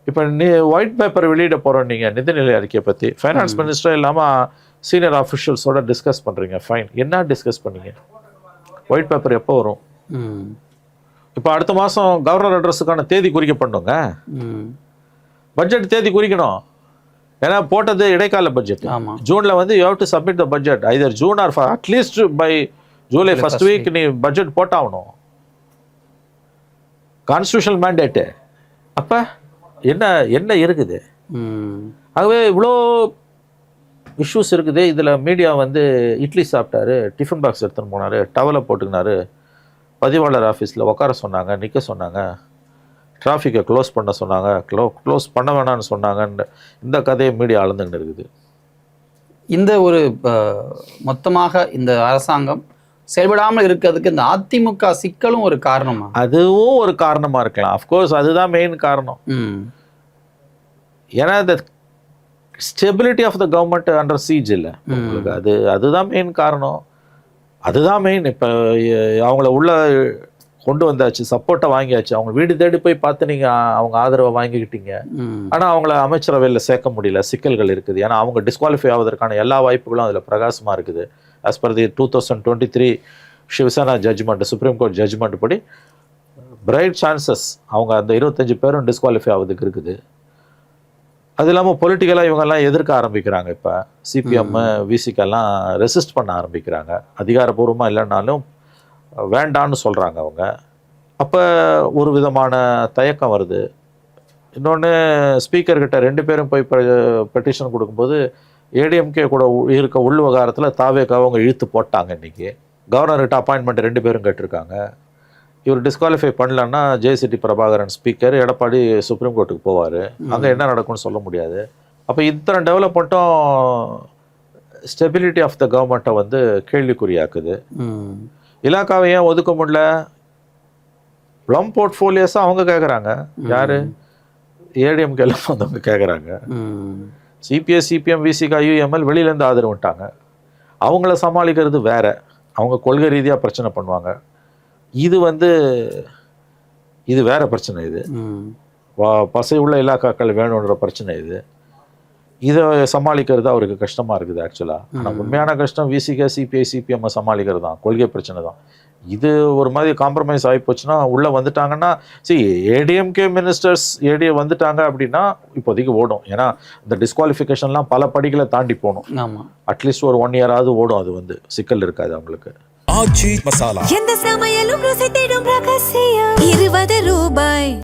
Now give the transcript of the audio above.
இப்போ white paper வெளியிட போகிறோம் நீங்கள் நிதிநிலை அறிக்கையை பற்றி ஃபைனான்ஸ் மினிஸ்டர் இல்லாமல் சீனியர் ஆஃபிஷியல்ஸோட டிஸ்கஸ் பண்ணுறீங்க. ஃபைன், என்ன டிஸ்கஸ் பண்ணீங்க? ஒயிட் பேப்பர் எப்போ வரும்? இப்போ அடுத்த மாதம் கவர்னர் அட்ரஸுக்கான தேதி குறிக்கப்படணுங்க. பட்ஜெட் தேதி குறிக்கணும். ஏன்னா போட்டது இடைக்கால பட்ஜெட். ஜூனில் வந்து you have to submit the budget either June or at least by July first week நீ பட்ஜெட் போட்டாகணும். Constitutional mandate. அப்போ என்ன என்ன இருக்குது? ஆகவே இவ்வளோ இஷ்யூஸ் இருக்குது. இதில் மீடியா வந்து இட்லி சாப்பிட்டாரு, டிஃபன் பாக்ஸ் எடுத்துன்னு போனார், டவலை போட்டுக்கினாரு, பதிவாளர் ஆஃபீஸில் உட்கார சொன்னாங்க, நிற்க சொன்னாங்க, டிராஃபிக்கை க்ளோஸ் பண்ண சொன்னாங்க, க்ளோஸ் பண்ண வேணான்னு சொன்னாங்கன்னு இந்த கதையை மீடியா அளந்துக்கிட்டு இருக்குது. இந்த ஒரு மொத்தமாக இந்த அரசாங்கம் செயல்படாமல் இருக்கிறதுக்கு இந்த அதிமுக சிக்கலும் ஒரு காரணமா? அதுவும் ஒரு காரணமாக இருக்கலாம். அஃப்கோர்ஸ் அதுதான் மெயின் காரணம். ஏன்னா இந்த stability of the government under siege இல்லை உங்களுக்கு. அதுதான் மெயின் காரணம். அதுதான் மெயின். இப்போ அவங்கள உள்ள கொண்டு வந்தாச்சு, சப்போர்ட்டை வாங்கியாச்சு, அவங்க வீடு தேடி போய் பார்த்து நீங்கள் அவங்க ஆதரவை வாங்கிக்கிட்டீங்க. ஆனால் அவங்கள அமைச்சரவையில் சேர்க்க முடியல, சிக்கல்கள் இருக்குது. ஏன்னா அவங்க டிஸ்குவாலிஃபை ஆவதற்கான எல்லா வாய்ப்புகளும் அதில் பிரகாசமாக இருக்குது. As per the 2023 Shiv Sena judgment, supreme court judgment படி பிரைட் சான்சஸ் அவங்க அந்த 25 பேரும் டிஸ்குவாலிஃபை ஆவதுக்கு இருக்குது. அது இல்லாமல் பொலிட்டிக்கலாக இவங்கெல்லாம் எதிர்க்க ஆரம்பிக்கிறாங்க. இப்போ சிபிஎம் விசிக்கெல்லாம் ரெசிஸ்ட் பண்ண ஆரம்பிக்கிறாங்க. அதிகாரப்பூர்வமாக இல்லைன்னாலும் வேண்டான்னு சொல்கிறாங்க அவங்க. அப்போ ஒரு விதமான தயக்கம் வருது. இன்னொன்று, ஸ்பீக்கர்கிட்ட 2 பேரும் போய் பெட்டிஷன் கொடுக்கும்போது ஏடிஎம்கே கூட இருக்க உள் விவகாரத்தில் தாவேக்காவை அவங்க இழுத்து போட்டாங்க. இன்றைக்கி கவர்னர்கிட்ட அப்பாயின்மெண்ட் 2 பேரும் கேட்டிருக்காங்க. இவர் டிஸ்குவாலிஃபை பண்ணலன்னா JCD Prabhakaran speaker, Edappadi supreme கோர்ட்டுக்கு போவார். அங்கே என்ன நடக்கும்னு சொல்ல முடியாது. அப்போ இத்தனை டெவலப்மெண்ட்டும் ஸ்டெபிலிட்டி ஆஃப் த கவர்மெண்ட்டை வந்து கேள்விக்குறியாக்குது. இலாக்காவை ஏன் ஒதுக்க முடியல? ப்ளம் போர்ட்ஃபோலியோஸாக அவங்க கேட்குறாங்க. யார்? ஏடிஎம்கேலாம் வந்தவங்க கேட்குறாங்க. சிபிஎஸ், சிபிஎம், விசிகா, யூஎம்எல் வெளியிலேருந்து ஆதரவுட்டாங்க. அவங்கள சமாளிக்கிறது வேற. அவங்க கொள்கை ரீதியாக பிரச்சனை பண்ணுவாங்க. இது வந்து இது வேற பிரச்சனை. இது பசை உள்ள இலாக்காக்கள் வேணுன்ற பிரச்சனை. இதை சமாளிக்கிறது அவருக்கு கஷ்டமாக இருக்குது ஆக்சுவலாக. ஆனால் உண்மையான கஷ்டம் விசிகா, சிபிஐ, சிபிஎம்ஐ சமாளிக்கிறது தான். கொள்கை பிரச்சனை தான். இது ஒரு மாதிரி காம்ப்ரமைஸ் ஆகி போச்சுன்னா, உள்ளே வந்துட்டாங்கன்னா, ஏடிஎம்கே மினிஸ்டர்ஸ் வந்துட்டாங்க அப்படின்னா இப்போதைக்கு ஓடும். ஏன்னா இந்த டிஸ்குவாலிஃபிகேஷன்லாம் பல படிகளை தாண்டி போகணும். ஆமாம், அட்லீஸ்ட் ஒரு 1 இயராவது ஓடும். அது வந்து சிக்கல் இருக்காது அவங்களுக்கு. ஆச்சி மசாலா, எந்த சமையலும் ருசி தேடும் ரகசியம், 20 ரூபாய்.